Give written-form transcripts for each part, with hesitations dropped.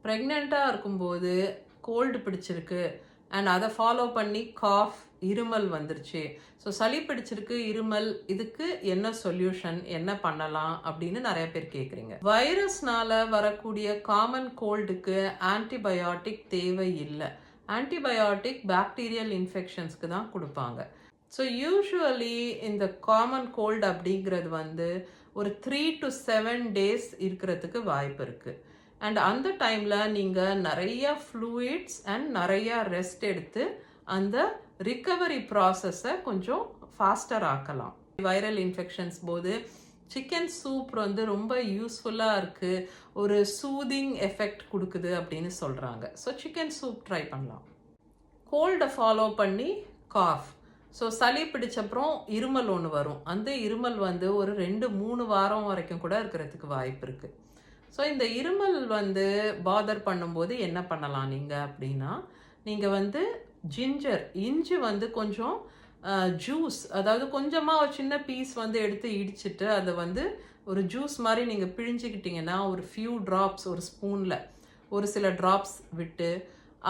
ப்ரெக்னெண்ட்டாக இருக்கும்போது கோல்டு பிடிச்சிருக்கு அண்ட் அதை ஃபாலோ பண்ணி காஃப் இருமல் வந்துருச்சு. ஸோ சளி பிடிச்சிருக்கு, இருமல், இதுக்கு என்ன சொல்யூஷன், என்ன பண்ணலாம் அப்படின்னு நிறைய பேர் கேட்குறீங்க. வைரஸ்னால வரக்கூடிய காமன் கோல்டுக்கு ஆன்டிபயோட்டிக் தேவை இல்லை. ஆன்டிபயோட்டிக் பாக்டீரியல் இன்ஃபெக்ஷன்ஸ்க்கு தான் கொடுப்பாங்க. ஸோ யூஸ்வலி இந்த காமன் கோல்டு அப்படிங்கிறது வந்து ஒரு 3 to 7 days இருக்கிறதுக்கு வாய்ப்பு இருக்குது. அண்ட் அந்த டைமில் நீங்கள் நிறைய ஃப்ளூயிட்ஸ் அண்ட் நிறையா ரெஸ்ட் எடுத்து அந்த ரிகவரி ப்ராசஸை கொஞ்சம் ஃபாஸ்டர் ஆக்கலாம். வைரல் இன்ஃபெக்ஷன்ஸ் போது சிக்கன் சூப் வந்து ரொம்ப யூஸ்ஃபுல்லாக இருக்குது, ஒரு சூதிங் எஃபெக்ட் கொடுக்குது அப்படின்னு சொல்கிறாங்க. ஸோ சிக்கன் சூப் ட்ரை பண்ணலாம். கோல்டை ஃபாலோ பண்ணி காஃப். ஸோ சளி பிடிச்சப்புறம் இருமல் ஒன்று வரும். அந்த இருமல் வந்து ஒரு 2-3 வாரம் வரைக்கும் கூட இருக்கிறதுக்கு வாய்ப்பு இருக்குது. ஸோ இந்த இருமல் வந்து பாதர் பண்ணும்போது என்ன பண்ணலாம் நீங்கள் அப்படின்னா, நீங்கள் வந்து இஞ்சி வந்து கொஞ்சம் ஜூஸ், அதாவது கொஞ்சமாக ஒரு சின்ன பீஸ் வந்து எடுத்து இடிச்சிட்டு அதை வந்து ஒரு ஜூஸ் மாதிரி நீங்கள் பிழிஞ்சிக்கிட்டிங்கன்னா ஒரு ஃபியூ ட்ராப்ஸ், ஒரு ஸ்பூனில் ஒரு சில ட்ராப்ஸ் விட்டு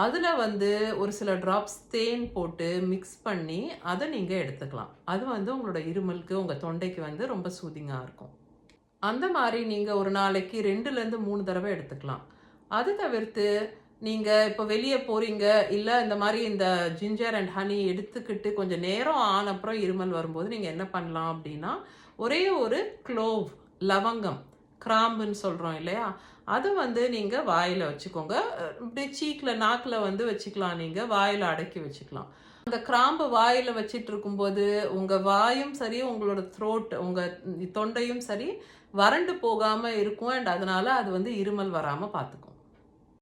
அதில் வந்து ஒரு சில ட்ராப்ஸ் தேன் போட்டு மிக்ஸ் பண்ணி அதை நீங்கள் எடுத்துக்கலாம். அது வந்து உங்களோட இருமலுக்கு, உங்கள் தொண்டைக்கு வந்து ரொம்ப சூதிங்காக இருக்கும். அந்த மாதிரி நீங்கள் ஒரு நாளைக்கு 2-3 தடவை எடுத்துக்கலாம். அது தவிர்த்து நீங்கள் இப்போ வெளியே போகிறீங்க, இல்லை இந்த மாதிரி இந்த ஜிஞ்சர் அண்ட் ஹனி எடுத்துக்கிட்டு கொஞ்சம் நேரம் ஆனப்புறம் இருமல் வரும்போது நீங்கள் என்ன பண்ணலாம் அப்படின்னா, ஒரே ஒரு க்ளோவ், லவங்கம், கிராம்புன்னு சொல்கிறோம் இல்லையா, அது வந்து நீங்கள் வாயில் வச்சுக்கோங்க. இப்படி சீக்கில், நாக்கில் வந்து வச்சுக்கலாம், நீங்கள் வாயில் அடக்கி வச்சுக்கலாம். அந்த கிராம்பு வாயில் வச்சிட்டு இருக்கும்போது உங்கள் வாயும் சரி, உங்களோட த்ரோட், உங்கள் தொண்டையும் சரி வறண்டு போகாமல் இருக்கும். அண்ட் அதனால அது வந்து இருமல் வராமல் பார்த்துக்கும்.